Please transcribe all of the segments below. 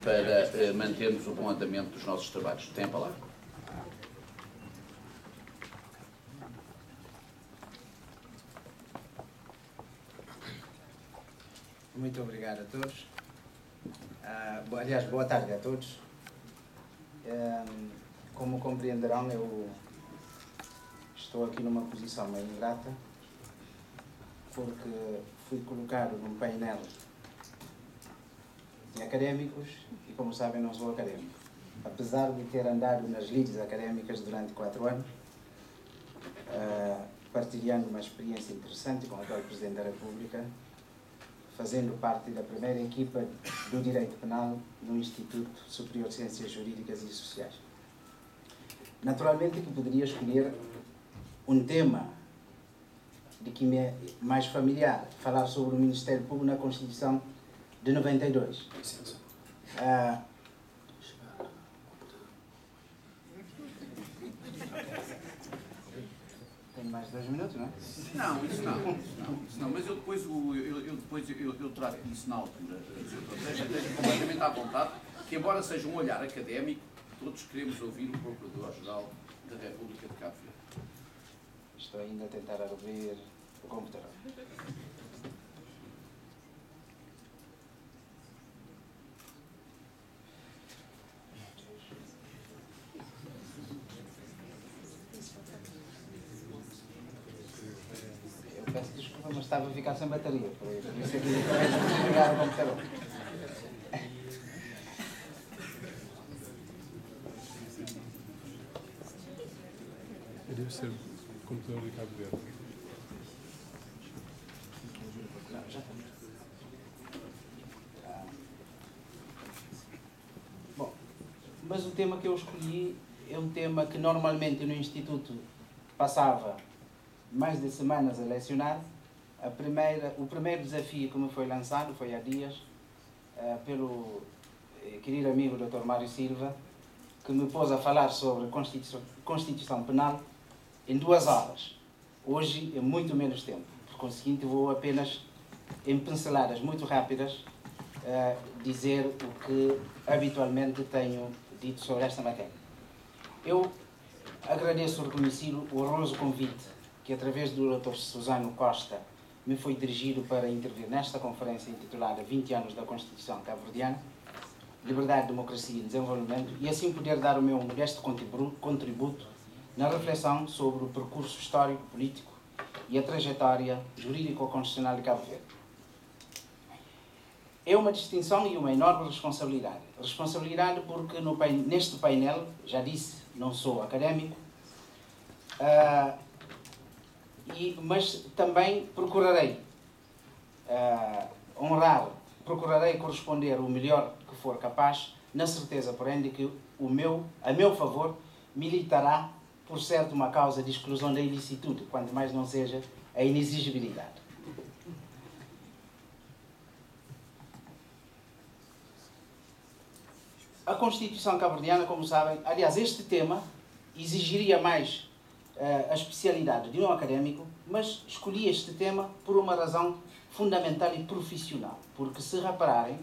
para mantermos o bom andamento dos nossos trabalhos. Tem a palavra. Muito obrigado a todos. Aliás, boa tarde a todos. Como compreenderão, eu estou aqui numa posição meio ingrata, porque fui colocado num painel de académicos e, como sabem, não sou académico. Apesar de ter andado nas lides académicas durante 4 anos, partilhando uma experiência interessante com o atual Presidente da República, fazendo parte da primeira equipa do Direito Penal no Instituto Superior de Ciências Jurídicas e Sociais. Naturalmente que poderia escolher um tema de que me é mais familiar, falar sobre o Ministério Público na Constituição de 92. Tenho mais 2 minutos, não é? Não, isso não. Mas eu depois trato disso na altura. Esteja completamente à vontade, que embora seja um olhar académico, todos queremos ouvir o Procurador-Geral da República de Cabo Verde. Estou ainda a tentar abrir o computador. Eu peço desculpa, mas estava a ficar sem bateria. Por isso é que eu desligar o computador. Deve ser o computador de Cabo Verde. Não, já está. Bom, mas o tema que eu escolhi é um tema que normalmente no Instituto passava mais de semanas a lecionar. O primeiro desafio que me foi lançado foi há dias pelo querido amigo Dr. Mário Silva, que me pôs a falar sobre Constituição Penal em 2 horas. Hoje é muito menos tempo. Por conseguinte, vou apenas, em pinceladas muito rápidas, dizer o que habitualmente tenho dito sobre esta matéria. Eu agradeço reconhecido o honroso convite que, através do Dr. Susano Costa, me foi dirigido para intervir nesta conferência intitulada 20 anos da Constituição Cabo-Verdiana, Liberdade, Democracia e Desenvolvimento, e assim poder dar o meu modesto contributo na reflexão sobre o percurso histórico, político e a trajetória jurídico-constitucional de Cabo Verde. É uma distinção e uma enorme responsabilidade. Responsabilidade porque neste painel, já disse, não sou académico, mas também procurarei procurarei corresponder o melhor que for capaz, na certeza, porém, de que a meu favor militará, por certo, uma causa de exclusão da ilicitude, quanto mais não seja a inexigibilidade. A Constituição cabo-verdiana, como sabem, aliás, este tema exigiria mais a especialidade de um académico, mas escolhi este tema por uma razão fundamental e profissional, porque, se repararem,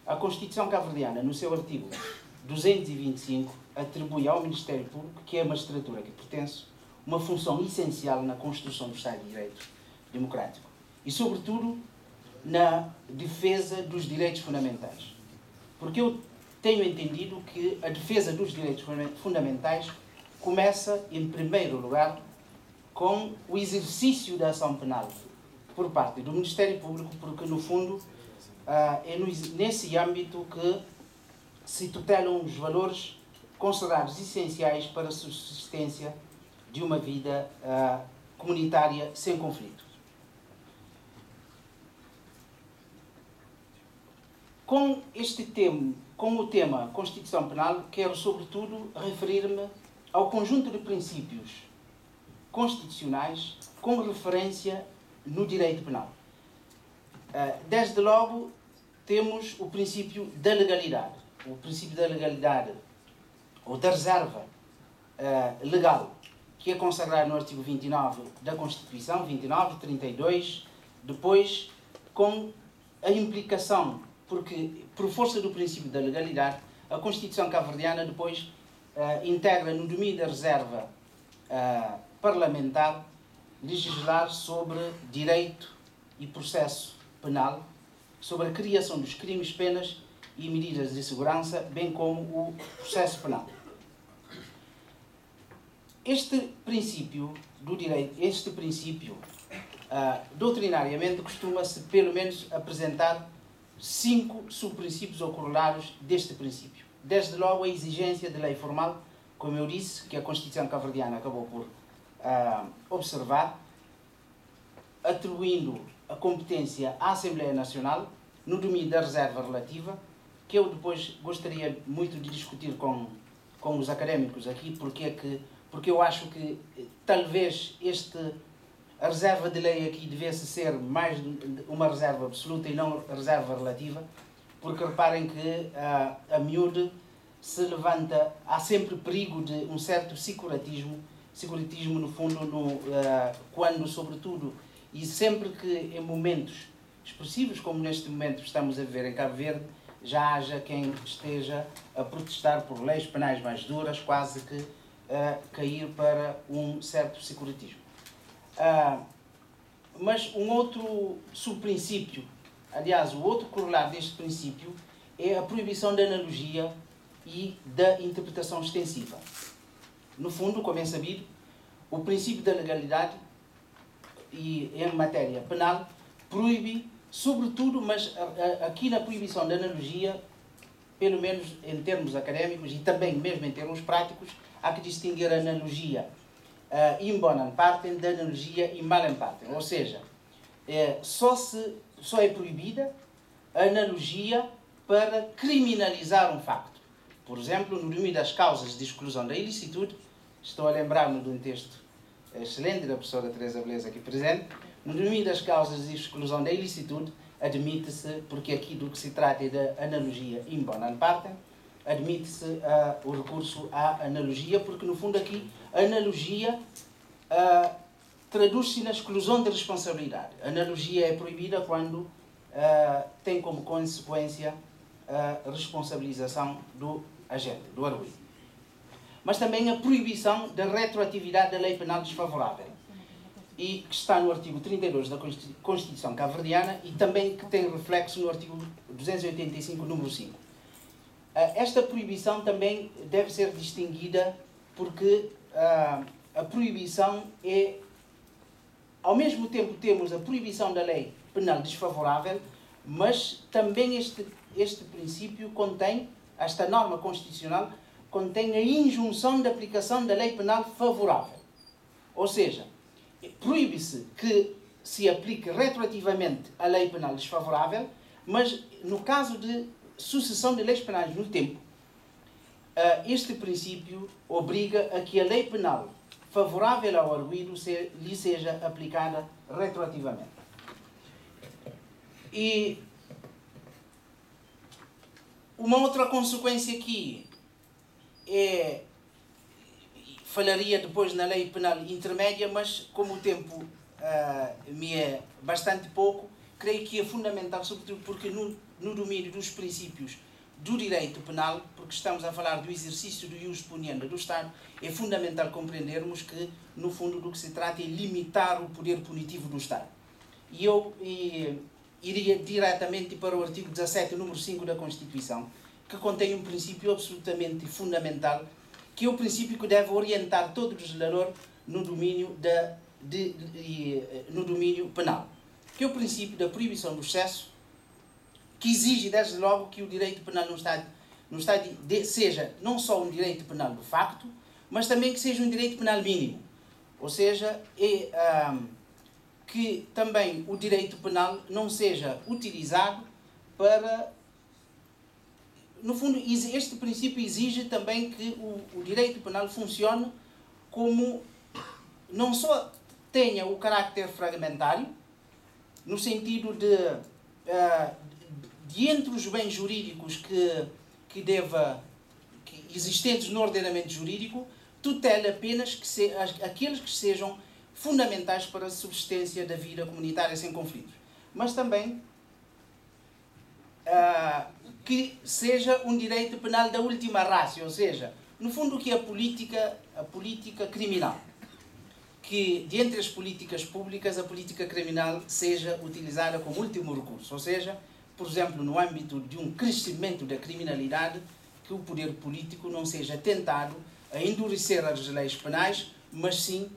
a Constituição cabo-verdiana, no seu artigo 225, atribui ao Ministério Público, que é a magistratura que pertence, uma função essencial na construção do Estado de Direito democrático e, sobretudo, na defesa dos direitos fundamentais. Porque eu tenho entendido que a defesa dos direitos fundamentais começa, em primeiro lugar, com o exercício da ação penal por parte do Ministério Público, porque, no fundo, é nesse âmbito que se tutelam os valores considerados essenciais para a subsistência de uma vida comunitária sem conflito. Com o tema Constituição Penal, quero, sobretudo, referir-me ao conjunto de princípios constitucionais com referência no direito penal. Desde logo, temos o princípio da legalidade. O princípio da legalidade, ou da reserva legal, que é consagrado no artigo 29 da Constituição, 29, 32, depois com a implicação porque, por força do princípio da legalidade, a Constituição cabo-verdiana depois integra no domínio da reserva parlamentar legislar sobre direito e processo penal, sobre a criação dos crimes, penas e medidas de segurança, bem como o processo penal. Este princípio do direito, doutrinariamente, costuma-se pelo menos apresentar 5 subprincípios ou corolários deste princípio. Desde logo a exigência de lei formal, como eu disse, que a Constituição cabo-verdiana acabou por observar, atribuindo a competência à Assembleia Nacional no domínio da reserva relativa, que eu depois gostaria muito de discutir com os académicos aqui, porque eu acho que talvez a reserva de lei aqui devesse ser mais uma reserva absoluta e não reserva relativa, porque reparem que a miúde se levanta, há sempre perigo de um certo securatismo no fundo, quando, sobretudo, e sempre que em momentos expressivos, como neste momento estamos a viver em Cabo Verde, já haja quem esteja a protestar por leis penais mais duras, quase que cair para um certo securatismo. Mas um outro subprincípio, aliás, o outro corolário deste princípio, é a proibição da analogia e da interpretação extensiva. No fundo, como é sabido, o princípio da legalidade e em matéria penal proíbe, sobretudo, mas aqui na proibição da analogia, pelo menos em termos académicos e também mesmo em termos práticos, há que distinguir a analogia in bonam partem da analogia in malem partem. Ou seja, só é proibida a analogia para criminalizar um facto. Por exemplo, no domínio das causas de exclusão da ilicitude, estou a lembrar-me de um texto excelente da professora Teresa Beleza aqui presente, no domínio das causas de exclusão da ilicitude, admite-se, porque aqui do que se trata é da analogia in bonam partem, admite-se o recurso à analogia, porque no fundo aqui a analogia traduz-se na exclusão de responsabilidade. A analogia é proibida quando tem como consequência a responsabilização do agente, do arguido. Mas também a proibição da retroatividade da lei penal desfavorável, e que está no artigo 32 da Constituição cabo-verdiana e também que tem reflexo no artigo 285, número 5. Esta proibição também deve ser distinguida porque a proibição é, ao mesmo tempo temos a proibição da lei penal desfavorável, mas também este princípio contém, esta norma constitucional, contém a injunção de aplicação da lei penal favorável. Ou seja, proíbe-se que se aplique retroativamente a lei penal desfavorável, mas no caso de sucessão de leis penais no tempo, este princípio obriga a que a lei penal favorável ao arguido lhe seja aplicada retroativamente. E uma outra consequência aqui falaria depois na lei penal intermédia, mas como o tempo me é bastante pouco, creio que é fundamental, sobretudo porque no domínio dos princípios do direito penal, porque estamos a falar do exercício do ius punienda do Estado, é fundamental compreendermos que, no fundo, do que se trata é limitar o poder punitivo do Estado. E eu iria diretamente para o artigo 17, número 5 da Constituição, que contém um princípio absolutamente fundamental, que é o princípio que deve orientar todo o legislador no domínio, no domínio penal, que é o princípio da proibição do excesso, que exige, desde logo, que o direito penal seja não só um direito penal de facto, mas também que seja um direito penal mínimo. Ou seja, que também o direito penal não seja utilizado para... No fundo, este princípio exige também que o direito penal funcione como... não só tenha o carácter fragmentário, no sentido de entre os bens jurídicos que existentes no ordenamento jurídico, tutela apenas aqueles que sejam fundamentais para a subsistência da vida comunitária sem conflitos. Mas também que seja um direito penal da última ratio, ou seja, no fundo que a política criminal, que de entre as políticas públicas a política criminal seja utilizada como último recurso, ou seja, por exemplo, no âmbito de um crescimento da criminalidade, que o poder político não seja tentado a endurecer as leis penais, mas sim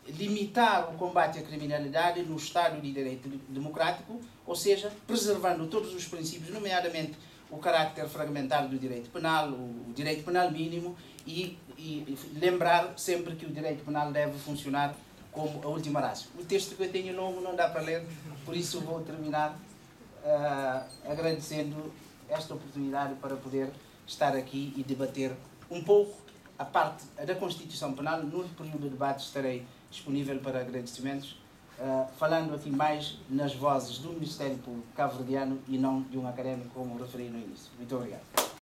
limitar o combate à criminalidade no Estado de Direito Democrático, ou seja, preservando todos os princípios, nomeadamente o carácter fragmentário do direito penal, o direito penal mínimo, e lembrar sempre que o direito penal deve funcionar como a última ratio. O texto que eu tenho longo não dá para ler, por isso vou terminar agradecendo esta oportunidade para poder estar aqui e debater um pouco a parte da Constituição Penal. No período de debate estarei disponível para agradecimentos, falando aqui mais nas vozes do Ministério Público cabo-verdiano e não de um académico, como referi no início. Muito obrigado.